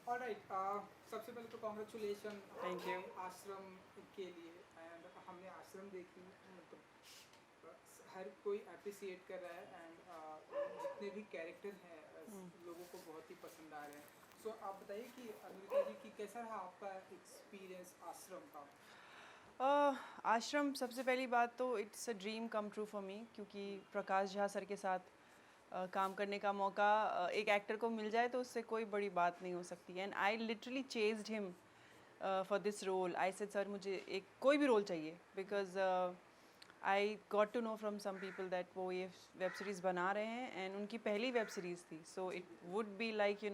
Alright, सबसे पहले तो कॉन्ग्रेचुलेशन थैंक यू। आश्रम के लिए। एंड हमने आश्रम देखी, मतलब हर कोई अप्रिसिएट कर रहा है। एंड जितने भी कैरेक्टर हैं लोगों को बहुत ही पसंद आ रहे हैं। सो आप बताइए कि अनुरिता जी की कैसा रहा आपका एक्सपीरियंस आश्रम का? आश्रम, सबसे पहली बात तो it's a dream come true for me, क्योंकि प्रकाश झा सर के साथ काम करने का मौका एक एक्टर को मिल जाए तो उससे कोई बड़ी बात नहीं हो सकती। And I literally chased him for this role. I said sir मुझे एक कोई भी रोल चाहिए, because I got to know from some people that वो ये वेब सीरीज़ बना रहे हैं एंड उनकी पहली वेब सीरीज़ थी, सो जी इट बिल्कुल। वुड बी लाइक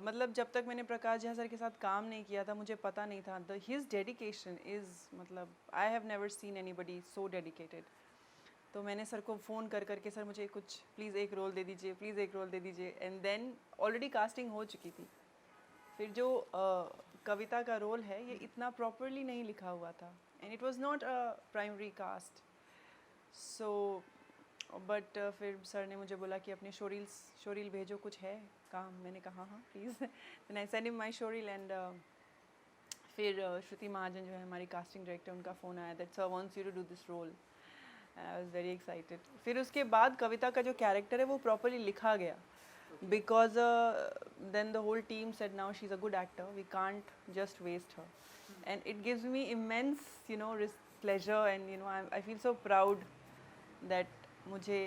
मतलब जब तक मैंने प्रकाश झा सर के साथ काम नहीं किया था मुझे पता नहीं था द हिज डेडिकेशन इज़, मतलब I have never seen anybody so dedicated. तो मैंने सर को फ़ोन कर करके, सर मुझे कुछ प्लीज़ एक रोल दे दीजिए, प्लीज़ एक रोल दे दीजिए। एंड देन ऑलरेडी कास्टिंग हो चुकी थी। फिर जो कविता का रोल है ये इतना प्रॉपरली नहीं लिखा हुआ था and it was not a primary cast. So but फिर सर ने मुझे बोला कि अपने शोरील भेजो, कुछ है काम। मैंने कहा हाँ please. Then I send him my showreel and फिर श्रुति महाजन जो है हमारी कास्टिंग डायरेक्टर, उनका फ़ोन आया that sir wants you to do this role. I was very excited. फिर उसके बाद कविता का जो कैरेक्टर है वो प्रॉपरली लिखा गया, okay. because then the whole team said now she's a good actor, we can't just waste her. And it gives me immense pleasure, and I feel so proud that मुझे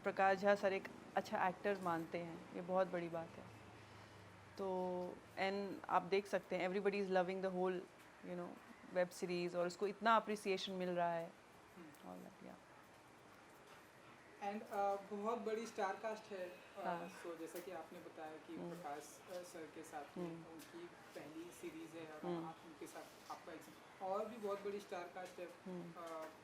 प्रकाश Jha sir एक अच्छा actor मानते हैं, ये बहुत बड़ी बात है। तो एंड आप देख सकते हैं everybody is loving the whole web series और उसको इतना अप्रिसिएशन मिल रहा है। ऑल दैट, या। एंड बहुत बड़ी स्टार कास्ट है। हाँ। सो जैसा कि आपने बताया कि प्रकाश सर के साथ में उनकी पहली सीरीज़ है और आप उनके साथ आपका और भी बहुत बड़ी स्टार कास्ट है।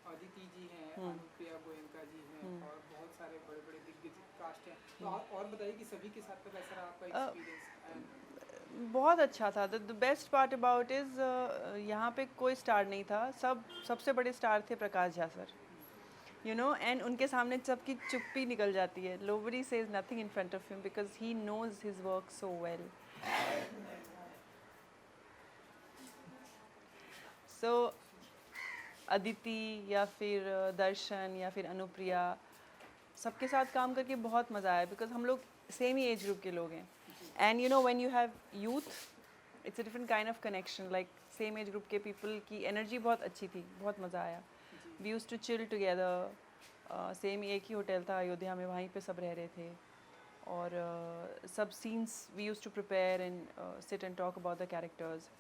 अदिति जी हैं, अनुप्रिया गोयनका जी हैं और बहुत सारे बड़े बड़े दिग्गज कास्ट हैं। तो आप और बताइए कि सभी के साथ का कैसा रहा आपका एक्सपीरियंस? एंड बहुत अच्छा था। The best part about is यहाँ पे कोई स्टार नहीं था, सबसे बड़े स्टार थे प्रकाश झा सर, एंड उनके सामने सबकी चुप्पी निकल जाती है। Nobody says nothing in front of him because he knows his work so well. So Aditi या फिर दर्शन या फिर अनुप्रिया, सबके साथ काम करके बहुत मज़ा आया बिकॉज हम लोग सेम ही एज ग्रुप के लोग हैं। And when you have youth it's a different kind of connection, like same age group के पीपल की एनर्जी बहुत अच्छी थी, बहुत मज़ा आया। We use to chill together, same एक ही होटल था अयोध्या में, वहीं पे सब रह रहे थे। और सब scenes we use to prepare and sit and talk about the characters.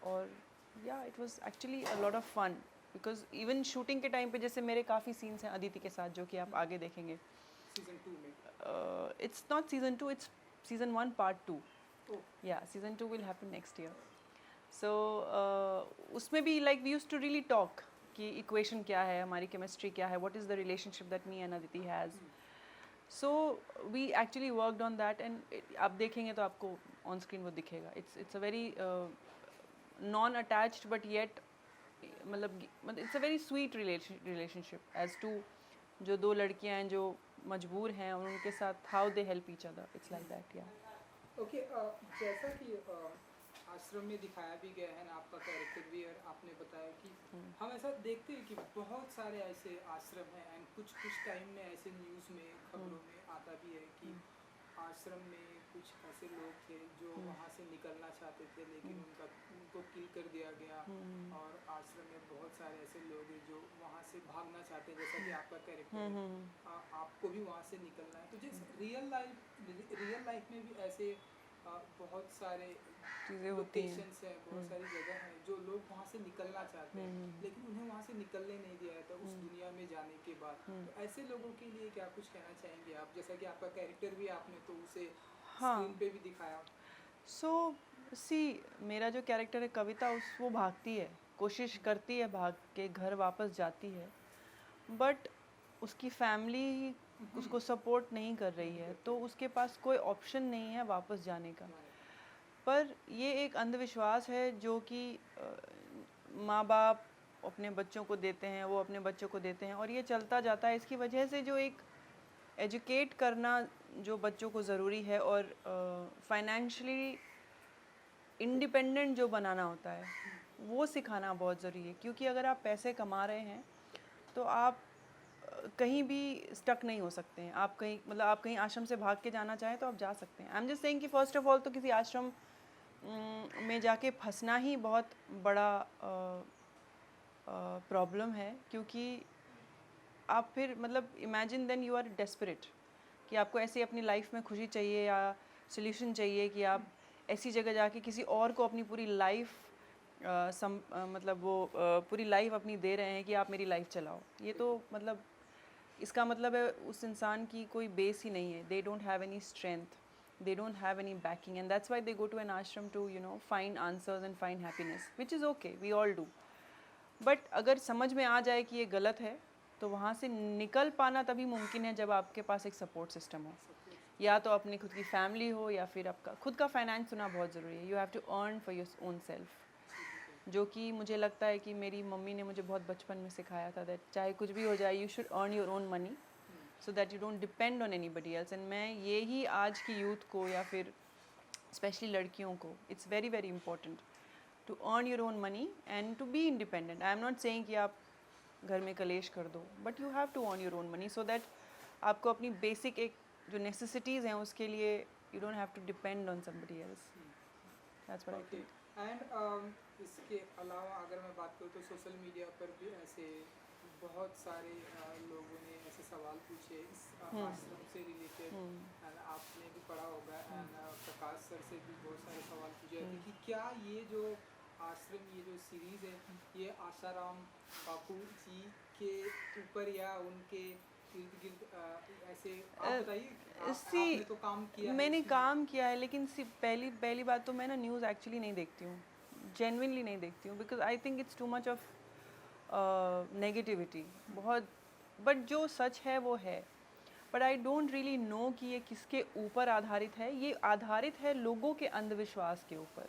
और या it was actually a lot of fun because even shooting के टाइम पे जैसे मेरे काफ़ी सीन्स हैं अदिति के साथ जो कि आप आगे देखेंगे। सीजन 2 में? It's not season 2, it's season 1 part 2। Oh. Yeah season 2 will happen next year. So उसमें भी like we use to really talk कि इक्वेशन क्या है, हमारी केमिस्ट्री क्या है, what is the relationship that me and Aditi has. So we actually worked on that and आप देखेंगे तो आपको ऑन स्क्रीन वो दिखेगा। It's a very non attached but yet, मतलब it's a very sweet relationship as to जो दो लड़कियां हैं जो मजबूर हैं और उनके साथ how they help each other, it's like that, या। ओके। जैसा कि आश्रम में दिखाया भी गया है ना आपका कैरेक्टर भी, और आपने बताया कि हम ऐसा देखते हैं कि बहुत सारे ऐसे आश्रम हैं एंड कुछ कुछ टाइम में ऐसे न्यूज़ में खबरों में आता भी है कि आश्रम में कुछ ऐसे लोग थे जो वहाँ से निकलना चाहते थे लेकिन उनको किल कर दिया गया। और आश्रम में बहुत सारे ऐसे लोग हैं जो वहाँ से भागना चाहते हैं, जैसा कि आपका कैरेक्टर है। आपको भी वहाँ से निकलना है, तो जैसे रियल लाइफ में भी ऐसे बहुत सारे चीज़ें होती हैं। लोकेशंस हैं, बहुत सारी जगह हैं जो लोग वहाँ से निकलना चाहते हैं लेकिन उन्हें वहाँ से निकलने नहीं दिया जाता उस दुनिया में जाने के बाद। तो ऐसे लोगों के लिए क्या कुछ कहना चाहेंगे आप? जैसा कि आपका कैरेक्टर भी आपने तो उसे स्क्रीन हाँ। पे भी दिखाया। सो सी, मेरा जो कैरेक्टर है कविता, वो भागती है, कोशिश करती है, भाग के घर वापस जाती है, बट उसकी फैमिली उसको सपोर्ट नहीं कर रही है तो उसके पास कोई ऑप्शन नहीं है वापस जाने का। पर ये एक अंधविश्वास है जो कि माँ बाप अपने बच्चों को देते हैं, वो अपने बच्चों को देते हैं और ये चलता जाता है। इसकी वजह से जो एक एजुकेट करना जो बच्चों को ज़रूरी है और फाइनेंशियली इंडिपेंडेंट जो बनाना होता है वो सिखाना बहुत ज़रूरी है, क्योंकि अगर आप पैसे कमा रहे हैं तो आप कहीं भी स्टक नहीं हो सकते हैं। आप कहीं मतलब आप कहीं आश्रम से भाग के जाना चाहें तो आप जा सकते हैं। आई एम जस्ट सेइंग कि फर्स्ट ऑफ ऑल तो किसी आश्रम में जाके फंसना ही बहुत बड़ा प्रॉब्लम है, क्योंकि आप फिर मतलब imagine then you are desperate कि आपको ऐसे अपनी लाइफ में खुशी चाहिए या सोल्यूशन चाहिए कि आप ऐसी जगह जाके किसी और को अपनी पूरी लाइफ मतलब वो पूरी लाइफ अपनी दे रहे हैं कि आप मेरी लाइफ चलाओ। ये तो मतलब इसका मतलब है उस इंसान की कोई बेस ही नहीं है। They don't have any strength, they don't have any backing, and that's why they go to an ashram to find answers and find happiness, which is okay, we all do. But अगर समझ में आ जाए कि ये गलत है तो वहाँ से निकल पाना तभी मुमकिन है जब आपके पास एक सपोर्ट सिस्टम हो, या तो अपनी खुद की फैमिली हो या फिर आपका खुद का फाइनेंस होना बहुत ज़रूरी है। You have to earn for your own self, जो कि मुझे लगता है कि मेरी मम्मी ने मुझे बहुत बचपन में सिखाया था दैट चाहे कुछ भी हो जाए you should earn your own money so that you don't depend on anybody else. And मैं ये ही आज की यूथ को या फिर स्पेशली लड़कियों को, it's very very important to earn your own money and to be independent. I am not saying कि आप घर में कलेश कर दो, but you have to earn your own money so that आपको अपनी बेसिक एक जो नेसेसिटीज़ हैं उसके लिए you don't have to depend on somebody else. That's what I think. And इसके अलावा अगर मैं बात करूँ तो सोशल मीडिया पर भी ऐसे बहुत सारे लोगों ने ऐसे सवाल पूछे इस आश्रम से रिलेटेड, एंड आपने भी पढ़ा होगा, एंड प्रकाश सर से भी बहुत सारे सवाल पूछे थे कि क्या ये जो आश्रम, ये जो सीरीज़ है, ये आसाराम बापू जी के ऊपर या उनके इर्द गिर्द ऐसे आप बताइए। आपने तो काम किया है मैंने इसमें। काम किया है, लेकिन पहली बात तो मैं ना न्यूज़ एक्चुअली नहीं देखती हूँ, जेन्युइनली नहीं देखती हूँ, because I think it's too much of negativity बहुत। बट जो सच है वो है, but I don't really know कि ये किसके ऊपर आधारित है। ये आधारित है लोगों के अंधविश्वास के ऊपर,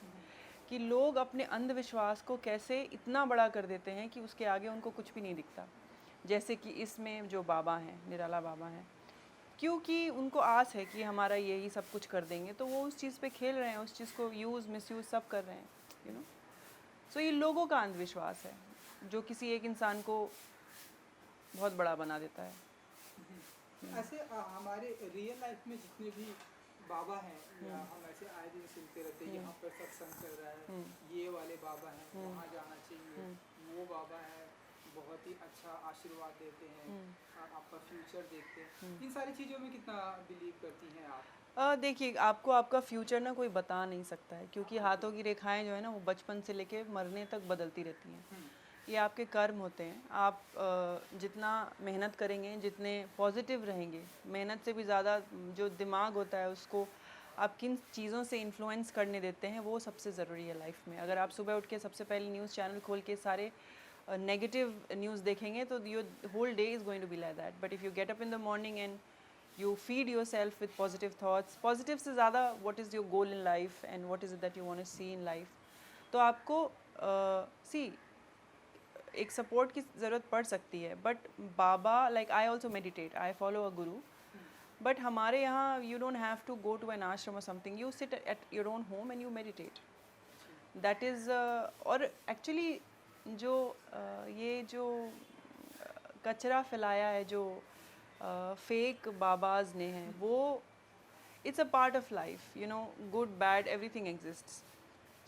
कि लोग अपने अंधविश्वास को कैसे इतना बड़ा कर देते हैं कि उसके आगे उनको कुछ भी नहीं दिखता। जैसे कि इसमें जो बाबा हैं, निराला बाबा हैं, क्योंकि उनको आस है कि हमारा यही सब कुछ कर देंगे, तो वो उस चीज़ पे खेल रहे हैं, उस चीज़ को यूज़ मिसयूज़ सब कर रहे हैं, यू नो। सो ये लोगों का अंधविश्वास है जो किसी एक इंसान को बहुत बड़ा बना देता है। ऐसे हमारे रियल लाइफ में जितने भी बाबा हैं, या हम ऐसे आए दिन सुनते रहते हैं यहाँ पर सत्संग चल रहा है, ये वाले बाबा हैं, वहाँ जाना चाहिए, वो बाबा हैं बहुत ही अच्छा आशीर्वाद देते हैं, आपका फ्यूचर देखते हैं, इन सारी चीज़ों में कितना बिलीव करती हैं आप? देखिए, आपको आपका फ्यूचर ना कोई बता नहीं सकता है, क्योंकि हाथों की रेखाएं जो है ना वो बचपन से लेके मरने तक बदलती रहती हैं। ये आपके कर्म होते हैं। आप जितना मेहनत करेंगे, जितने पॉजिटिव रहेंगे, मेहनत से भी ज़्यादा जो दिमाग होता है उसको आप किन चीज़ों से इन्फ्लुएंस करने देते हैं वो सबसे ज़रूरी है लाइफ में। अगर आप सुबह उठ के सबसे पहले न्यूज़ चैनल खोल के सारे नेगेटिव न्यूज़ देखेंगे तो your whole day is going to be like that. But if you get up in the morning and you feed yourself with positive thoughts, positive से ज़्यादा what is your goal in life and what is it that you want to see in life, तो आपको see एक support की ज़रूरत पड़ सकती है। बट बाबा, like I also meditate, I follow a guru, but हमारे यहाँ you don't have to go to an ashram और something, you sit at your own home and you meditate, that is. और एक्चुअली जो ये जो कचरा फैलाया है जो फेक बाबाज ने हैं, वो it's a part of life, you know, good bad everything exists.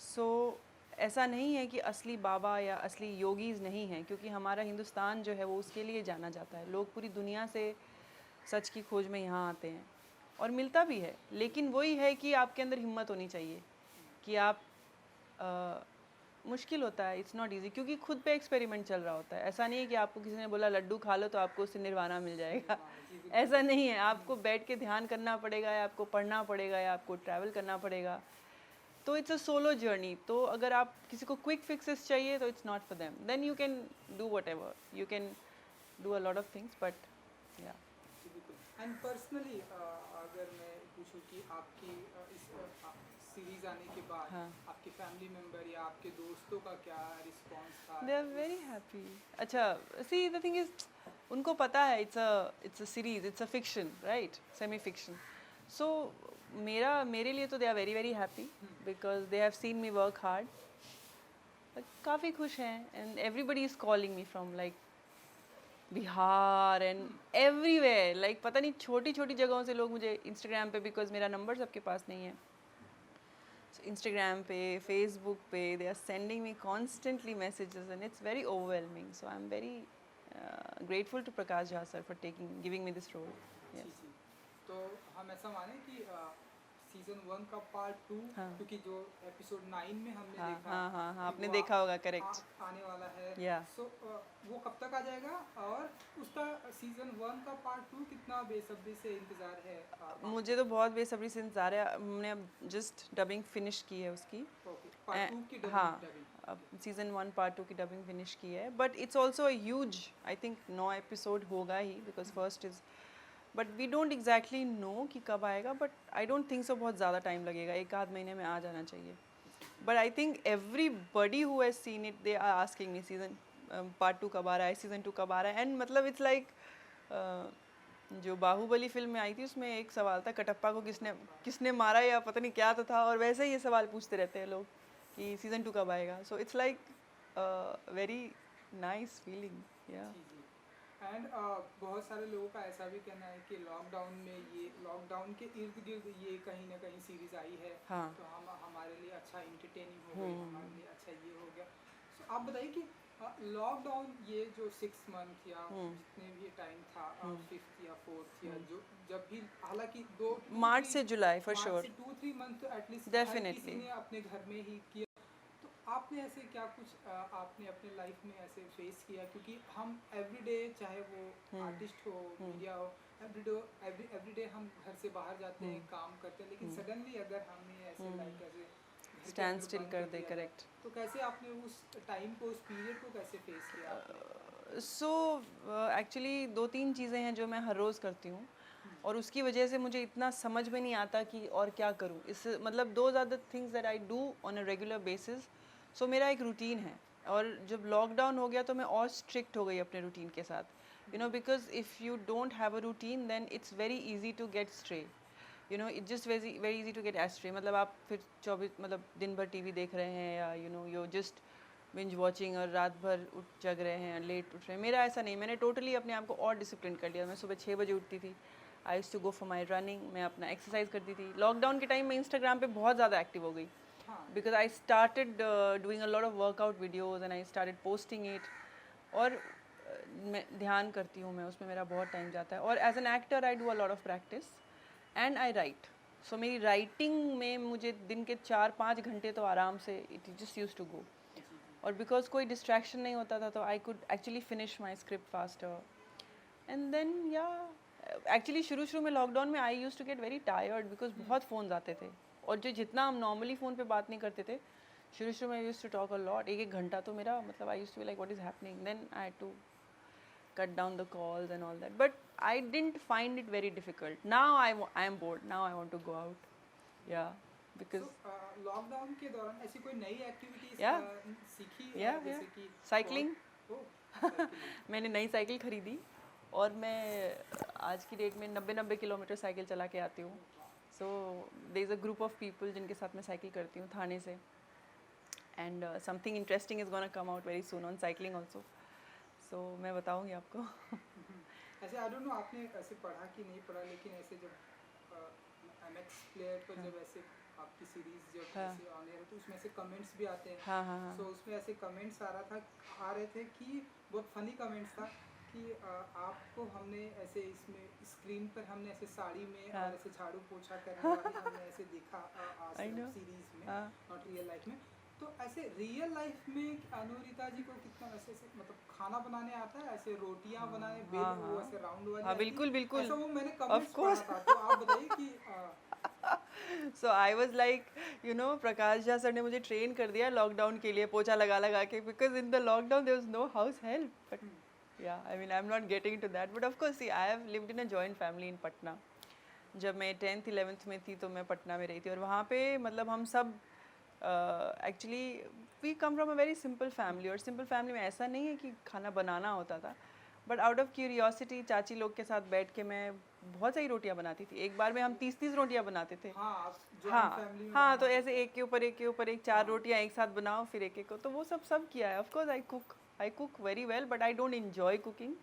So ऐसा नहीं है कि असली बाबा या असली योगीज़ नहीं हैं, क्योंकि हमारा हिंदुस्तान जो है वो उसके लिए जाना जाता है। लोग पूरी दुनिया से सच की खोज में यहाँ आते हैं और मिलता भी है, लेकिन वही है कि आपके अंदर हिम्मत होनी चाहिए कि आप मुश्किल होता है, इट्स नॉट ईजी, क्योंकि खुद पे एक्सपेरिमेंट चल रहा होता है। ऐसा नहीं है कि आपको किसी ने बोला लड्डू खा लो तो आपको उससे निर्वाणा मिल जाएगा, ऐसा नहीं है। आपको बैठ के ध्यान करना पड़ेगा, या आपको पढ़ना पड़ेगा, या आपको ट्रैवल करना पड़ेगा। तो इट्स अ सोलो जर्नी। तो अगर आप किसी को क्विक फिक्सेस चाहिए तो it's not for them, then you can do whatever, you can do a lot of things, but या। एंड पर्सनली अगर मैं पूछूं कि आपकी इस सीरीज आने के बाद हाँ। आपके फैमिली मेंबर या आपके दोस्तों का क्या रिस्पांस था? They are very happy. अच्छा, सी द थिंग इज, उनको पता है it's a series, it's a fiction, right, semi fiction. So मेरे लिए तो they are very very happy because they have seen me work hard. काफ़ी खुश हैं. And everybody is calling me from like Bihar and everywhere. Like पता नहीं छोटी छोटी जगहों से लोग मुझे इंस्टाग्राम पे, बिकॉज मेरा नंबर सबके पास नहीं है, इंस्टाग्राम पे, फेसबुक पे, they are sending me constantly messages and it's very overwhelming. So I am very grateful to Prakash Jha sir for giving me this role. जी जी. तो हम ऐसा माने कि सीजन 1 का पार्ट 2, हाँ. क्योंकि जो एपिसोड 9 में हमने हाँ देखा हाँ हाँ हाँ, कि आपने वो देखा होगा, करेक्ट. आने वाला है. Yeah. सो वो कब तक आ जाएगा और उसका सीजन 1 का पार्ट 2 कितना बेसब्री से इंतजार है? मुझे तो बहुत बेसब्री से इंतजार है. हमने अब जस्ट डबिंग फिनिश की है उसकी. पार्ट 2 की हाँ, डबिंग. अब सीजन 1 पार्ट 2 की डबिंग फिनिश की है. But it's also huge, I think 9 episode होगा ही, because first is, but we don't exactly know कि कब आएगा. But I don't think so बहुत ज़्यादा टाइम लगेगा, 1 आध महीने में आ जाना चाहिए. But I think everybody who has seen it, they are asking me season part 2 कब आ रहा है, सीजन 2 कब आ रहा है. एंड मतलब इट्स लाइक जो बाहुबली फिल्म में आई थी उसमें एक सवाल था, कटप्पा को किसने मारा या पता नहीं क्या तो था, और वैसे ही ये सवाल पूछते रहते हैं लोग कि सीजन 2 कब आएगा. So it's like very nice feeling. या एंड बहुत सारे लोगों का ऐसा भी कहना है कि लॉकडाउन के इर्द गिर्द ये कहीं ना कहीं सीरीज आई है. हाँ. तो हमारे लिए अच्छा इंटरटेनिंग हो गई, हमारे लिए अच्छा ये हो गया. सो आप बताइए कि लॉकडाउन ये जो 6 मंथ या जितने भी टाइम था, 5th या 4th या जो जब भी, हालांकि मार्च से जुलाई फॉर श्योर, 2-3 मंथ तो एटलीस्ट डेफिनेटली किसी ने अपने घर में ही किया. तो आपने ऐसे क्या कुछ आपने अपने लाइफ में ऐसे फेस किया? क्योंकि हम एवरीडे, चाहे वो आर्टिस्ट हो, मीडिया हो, एवरीडे हम घर से बाहर जाते हैं, काम करते हैं, लेकिन सडनली अगर हमें ऐसे लाइक ऐसे स्टैंड स्टिल कर दे. करेक्ट. तो कैसे आपने उस टाइम को, उस पीरियड को कैसे फेस किया? सो एक्चुअली 2-3 चीज़ें हैं जो मैं हर रोज़ करती हूँ, और उसकी वजह से मुझे इतना समझ में नहीं आता कि और क्या करूँ. इस मतलब those are the things that I do on a regular basis. So मेरा एक रूटीन है, और जब लॉकडाउन हो गया तो मैं और स्ट्रिक्ट हो गई अपने रूटीन के साथ. You know, because if you don't have a routine then it's very easy to get stray. You know, it's just very easy to get astray. मतलब आप फिर 24 मतलब दिन भर टीवी देख रहे हैं, या you know you just binge watching, और रात भर जग रहे हैं, लेट उठ रहे हैं. मेरा ऐसा नहीं, मैंने टोटली अपने आप को और डिसिप्लिन कर लिया. मैं सुबह 6 बजे उठती थी. I used to go for my running. मैं अपना एक्सरसाइज करती थी. लॉकडाउन के टाइम में इंस्टाग्राम पे बहुत ज़्यादा एक्टिव हो गई, because I started doing a lot of workout videos and I started posting it. और मैं ध्यान करती हूँ, मैं उसमें मेरा बहुत टाइम जाता है. और as an actor I do a lot of practice and I write. So मेरी राइटिंग में मुझे दिन के 4-5 घंटे तो आराम से it just use to go. और बिकॉज कोई डिस्ट्रैक्शन नहीं होता था, तो I could actually finish my script faster. And then yeah actually शुरू में लॉकडाउन में I use to get very tired, because बहुत फ़ोन आते थे, और जो जितना हम नॉर्मली फ़ोन पे बात नहीं करते थे, शुरू में I use to talk a lot. 1-1 घंटा तो मेरा मतलब I use to be like what is happening. Then I had to cut down the calls and all that, but I didn't find it very difficult. Now I am bored. Now I want to go out. Yeah, because lockdown के दौरान ऐसी कोई नई activities Yeah. सीखी? yeah cycling. मैंने नई cycle खरीदी, और मैं आज की डेट में 90 किलोमीटर साइकिल चला के आती हूँ. So there is a group of people जिनके साथ मैं साइकिल करती हूँ थाने से, and something interesting is gonna come out very soon on cycling also. तो मैं बताऊंगी आपको. ऐसे आई डोंट नो आपने ऐसे पढ़ा कि नहीं पढ़ा, लेकिन ऐसे जब MX प्लेयर पर जब ऐसे आपकी सीरीज जब ऐसे ऑन एयर तो उसमें ऐसे कमेंट्स भी आते हैं. सो उसमें ऐसे कमेंट्स आ रहे थे कि बहुत फनी कमेंट्स था कि आपको हमने ऐसे इसमें स्क्रीन पर हमने ऐसे साड़ी में और ऐसे झाड़ू पोछा करने वाली हमने ऐसे देखा सीरीज में, नॉट रियल लाइफ में. तो ऐसे रियल लाइफ में अनुरिता जी को कितना ऐसे मतलब खाना बनाने आता है, ऐसे रोटियां बनाने, वो ऐसे राउंड वाली? हाँ, बिल्कुल ऐसा वो मैंने कमेंट्स पढ़ा था. तो आप बताइए कि so I was like, you know, Prakash Jha sir ने मुझे ट्रेन कर दिया लॉकडाउन के लिए पोछा लगा के, because in the lockdown there was no house help. But yeah, I mean, I'm not getting into that, but of course, see, I have lived in a joint family in Patna, जब मैं 10th 11th में थी तो मैं पटना में रही थी और वहाँ पे मतलब हम सब actually we come from a very simple family और सिंपल फैमिली में ऐसा नहीं है कि खाना बनाना होता था बट आउट ऑफ क्यूरियोसिटी चाची लोग के साथ बैठ के मैं बहुत सारी रोटियां बनाती थी एक बार में हम 30-30 रोटियां बनाते थे हाँ, आप जॉइंट हाँ फैमिली में हाँ तो रहना। ऐसे एक के ऊपर एक के ऊपर एक चार रोटियां एक साथ बनाओ फिर एक एक को तो वो सब किया है of course I cook very well but I don't enjoy cooking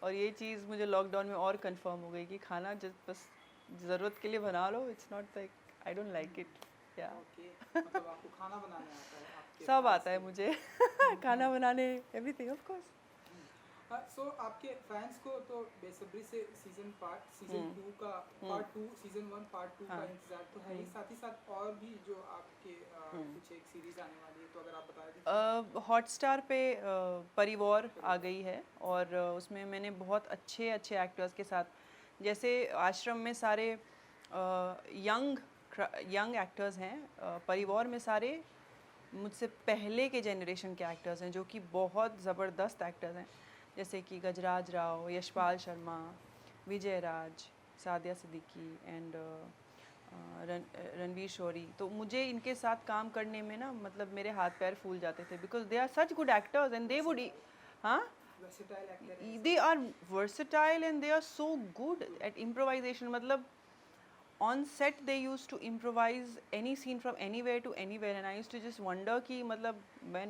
और ये चीज़ मुझे लॉकडाउन में और कंफर्म हो गई कि खाना जस्ट बस ज़रूरत के लिए बना लो it's not like I don't like it yeah okay, मतलब आपको खाना बनाने आता है आपके सब fans आता है के लिए। मुझे खाना बनाने एवरीथिंग ऑफ कोर्स सो आपके फैंस को तो बेसब्री से सीजन 2 का पार्ट 2 सीजन 1 पार्ट 2 का हाँ। इंतजार तो है ही, साथ ही साथ और भी जो आपके कुछ एक सीरीज आने वाली है, तो अगर आप बता दीजिए। हॉटस्टार पे परिवार आ गई है और उसमें मैंने बहुत अच्छे अच्छे एक्टर्स के साथ जैसे आश्रम में सारे यंग एक्टर्स हैं परिवार में सारे मुझसे पहले के जनरेशन के एक्टर्स हैं जो कि बहुत ज़बरदस्त एक्टर्स हैं जैसे कि गजराज राव यशपाल शर्मा विजय राज सादिया सिद्दीकी एंड रणवीर शोरी तो मुझे इनके साथ काम करने में ना मतलब मेरे हाथ पैर फूल जाते थे because they are such good actors and they would हाँ वर्सेटाइल एक्टर है they are versatile and they are so good at improvisation मतलब on set they used to improvise any scene from anywhere to anywhere and I used to just wonder कि मतलब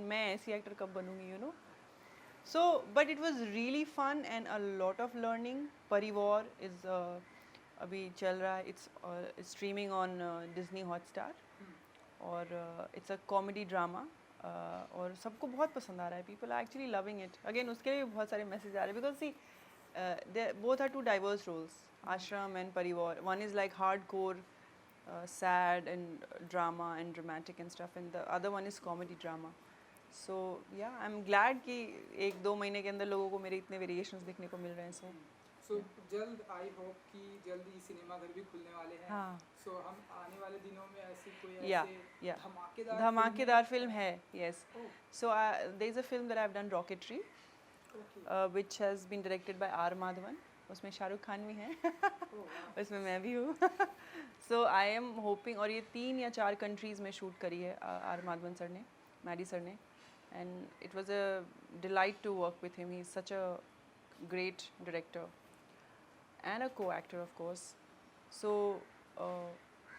मैं ऐसी actor कब बनूंगी you know so but it was really fun and a lot of learning परिवार is अभी चल रहा है it's streaming on Disney Hotstar और इट्स अ कॉमेडी ड्रामा और सबको बहुत पसंद आ रहा है people are actually loving it again उसके लिए भी बहुत सारे मैसेज आ रहे हैं because see both are two diverse roles Aashram and Parivaar one is like hard core sad and drama and dramatic and stuff and the other one is comedy drama so yeah I'm glad कि एक दो महीने के अंदर लोगों को मेरे इतने वेरिएशंस देखने को मिल रहे हैं सो जल्द आई होप कि जल्द ही सिनेमा घर भी खुलने वाले हैं। हाँ सो हम आने वाले दिनों में ऐसी कोई Yeah, ऐसे yeah. धमाकेदार धमाकेदार फिल्म है yes Oh, so there is a film that I've done Rocketry okay. which has been directed by R Madhavan उसमें शाहरुख खान भी हैं Oh, wow. उसमें मैं भी हूँ सो आई एम होपिंग और ये 3 या 4 कंट्रीज़ में शूट करी है आर माधवन सर ने मैडी सर ने and it was a delight to work with him he is such a great director and a co actor of course so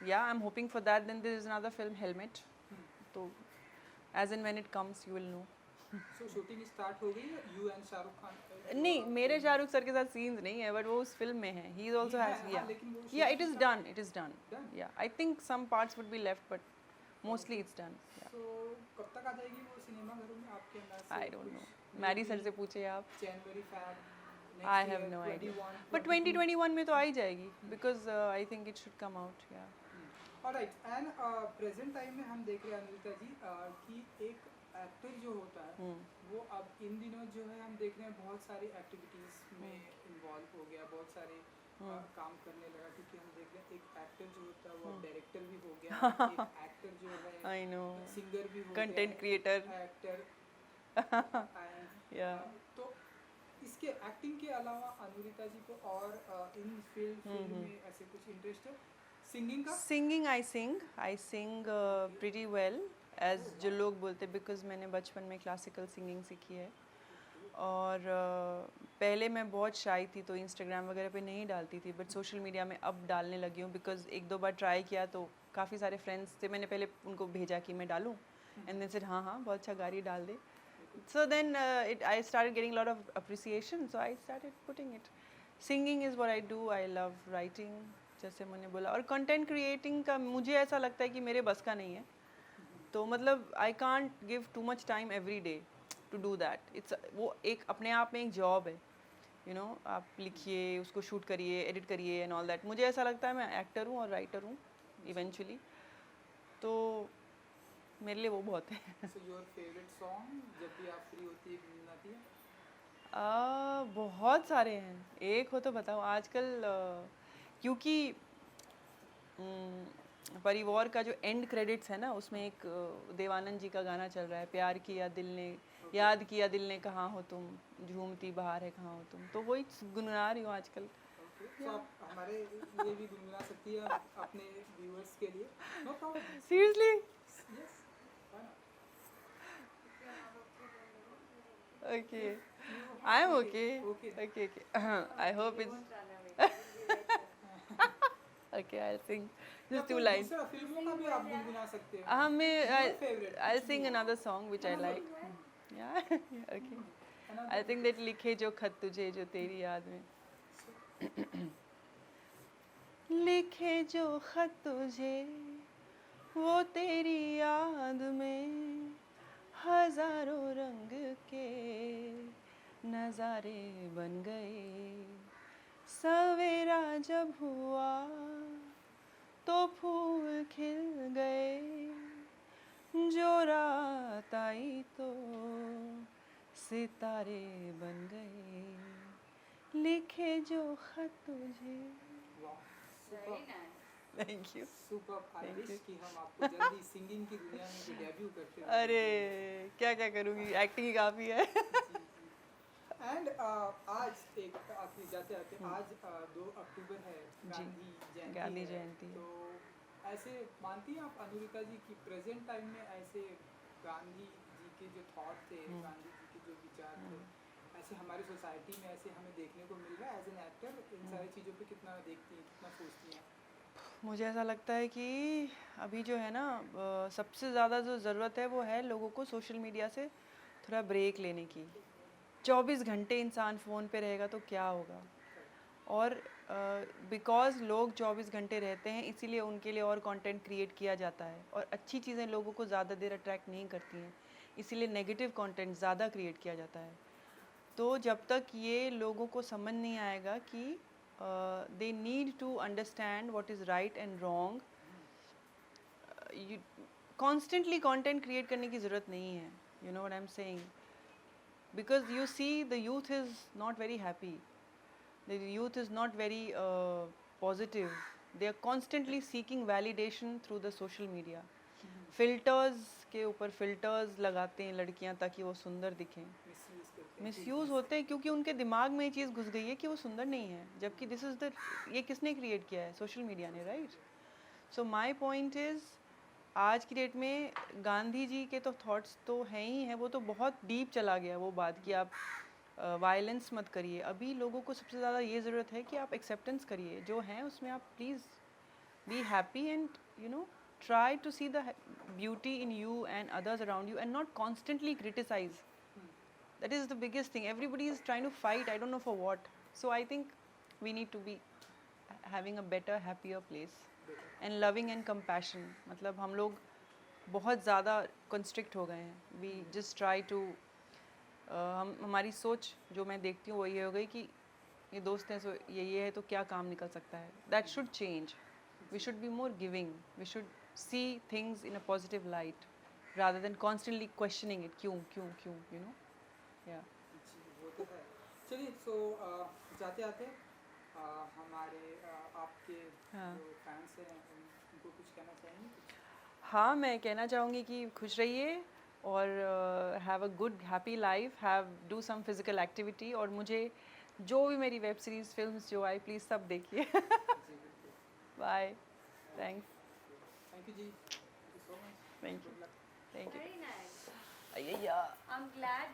yeah I am hoping for that then there is another film helmet तो as and when it comes you will know so shooting start हो गई है you and Shahrukh Khan नहीं मेरे Shahrukh sir के साथ scenes नहीं है बट वो उस फिल्म में है ही इज आल्सो हैज हाँ, या लेकिन वो या shooting it is done Done? या I think some parts would be left but mostly it's done so कब तक आ जाएगी वो सिनेमा घरों में आपके अंदाज से? I don't know Maddy sir से पूछिए आप January Feb I have no idea but 2021 में तो आ ही जाएगी because I think it should come out yeah alright and present time में हम देख रहे हैं अनिता जी कि एक एक्टर जो होता है वो अब इन दिनों जो है हम देख रहे हैं बहुत सारी एक्टिविटीज़ में इन्वॉल्व हो गया, बहुत सारे काम करने लगा क्योंकि हम देख रहे हैं एक एक्टर जो होता है वो डायरेक्टर भी हो गया, एक एक्टर जो है आई नो सिंगर भी हो कंटेंट क्रिएटर एक्टर या तो इसके एक्टिंग के अलावा अनुरिता जी को और इन फील्ड में ऐसे कुछ इंटरेस्ट है? सिंगिंग का? Singing I sing pretty well as जो लोग बोलते बिकॉज मैंने बचपन में क्लासिकल सिंगिंग सीखी है और पहले मैं बहुत शाई थी तो इंस्टाग्राम वगैरह पे नहीं डालती थी बट सोशल मीडिया में अब डालने लगी हूँ बिकॉज एक दो बार ट्राई किया तो काफ़ी सारे फ्रेंड्स थे मैंने पहले उनको भेजा कि मैं डालूँ एंड देन सेड हाँ हाँ बहुत अच्छा गा रही डाल दे so then I started getting a lot of appreciation so I started putting it singing is what I do I love writing जैसे मैंने बोला और content creating का मुझे ऐसा लगता है कि मेरे बस का नहीं है तो मतलब I can't give too much time every day to do that it's वो एक अपने आप में एक जॉब है you know आप लिखिए उसको शूट करिए एडिट करिए and all that मुझे ऐसा लगता है मैं एक्टर हूँ और राइटर हूँ इवेंचुअली तो मेरे लिए वो बहुत है So your favorite song जब भी आप फ्री होती है गुनगुनाती है? बहुत सारे हैं एक हो तो बताओ आजकल क्योंकि परिवार का जो एंड क्रेडिट्स है ना उसमें एक देवानंद जी का गाना चल रहा है प्यार किया दिल ने याद किया दिल ने कहाँ हो तुम झूमती बाहर है कहाँ हो तुम तो वही गुनगुना रही हूँ आजकल सकती है, तो आप हमारे लिए भी गुनगुना सकती है अपने व्यूअर्स के लिए, no problem. Seriously? Yes, why not? Okay. You I'm okay, okay. okay. Okay, okay. I hope it's okay. I'll sing या just two कोई lines. दूसरा फिल्मों का भी आप गुनगुना सकते हो, हाँ मैं your favorite I'll कुछ sing भी, another song which I another, like. Yeah. Okay. another I think that लिखे जो खत तुझे जो तेरी याद में. लिखे जो खत तुझे वो तेरी याद में हजारों रंग के नज़ारे बन गए. सवेरा जब हुआ तो फूल खिल गए. जो रात आई तो सितारे बन गए. लिखे जो खत तुझे. वाह, super, thank you. Super. I Thank wish you. कि हम आपको जल्दी सिंगिंग की दुनिया में भी डेब्यू करते हुए अरे देखें। क्या क्या करूँगी, एक्टिंग ही काफ़ी है. एंड आज एक आखिरी जाते आते आज 2 अक्टूबर है, गांधी जयंती गांधी है, जयंती है. तो ऐसे मानती हैं आप अनुरिका जी की प्रेजेंट टाइम में ऐसे गांधी जी के जो थॉट थे, गांधी जी के जो विचार थे, ऐसे हमारी सोसाइटी में ऐसे हमें देखने को मिल रहा है एज एन एक्टर, इन सारी चीज़ों पे कितना देखती हैं, कितना सोचती हैं? मुझे ऐसा लगता है कि अभी जो है ना सबसे ज़्यादा जो ज़रूरत है वो है लोगों को सोशल मीडिया से थोड़ा ब्रेक लेने की. 24 घंटे इंसान फ़ोन पे रहेगा तो क्या होगा. और बिकॉज़ लोग 24 घंटे रहते हैं इसीलिए उनके लिए और कंटेंट क्रिएट किया जाता है और अच्छी चीज़ें लोगों को ज़्यादा देर अट्रैक्ट नहीं करती हैं, इसीलिए नेगेटिव कंटेंट ज़्यादा क्रिएट किया जाता है. तो जब तक ये लोगों को समझ नहीं आएगा कि they need to understand what is right and wrong, constantly content create करने की ज़रूरत नहीं है. You know what I am saying. Because you see the youth is not very happy, the youth is not very positive. They are constantly seeking validation through the social media. Filters के ऊपर filters लगाते हैं लड़कियां ताकि वो सुंदर दिखें. Misuse करते हैं, मिसयूज़ होते हैं क्योंकि उनके दिमाग में ये चीज़ घुस गई है कि वो सुंदर नहीं है, जबकि दिस इज़ द ये किसने क्रिएट किया है, सोशल मीडिया ने, right. So my point is आज की डेट में गांधी जी के तो थॉट्स तो हैं ही हैं, वो तो बहुत डीप चला गया वो बात कि आप वायलेंस मत करिए. अभी लोगों को सबसे ज़्यादा ये ज़रूरत है कि आप एक्सेप्टेंस करिए जो हैं उसमें, आप please be happy and you know try to see the beauty in you and others around you and not constantly criticize. That is the biggest thing. Everybody is trying to fight, I don't know for what. So I think we need to be having a better, happier place and loving and compassion. मतलब हम लोग बहुत ज़्यादा constrict हो गए हैं. We just try to हम हमारी सोच जो मैं देखती हूँ वो ये हो गई कि ये दोस्त हैं सो ये है तो क्या काम निकल सकता है. That should change. We should be more giving. We should see things in a positive light rather than constantly questioning it. क्यों, you know? Yeah. जी, वो तो है. चलिए, सो जाते आते हमारे आपके हाँ. जो फैंस हैं उनको कुछ कहना चाहेंगे? हाँ, मैं कहना चाहूँगी कि खुश रहिए और have a good happy life, do some physical activity. और मुझे जो भी मेरी वेब सीरीज़ फिल्म्स जो आई प्लीज़ सब देखिए. जी बिल्कुल. बाय. थैंक्स. थैंक यू जी. Thank you so much. Thank you. Good luck. Thank you. Very nice. अय्या. I'm glad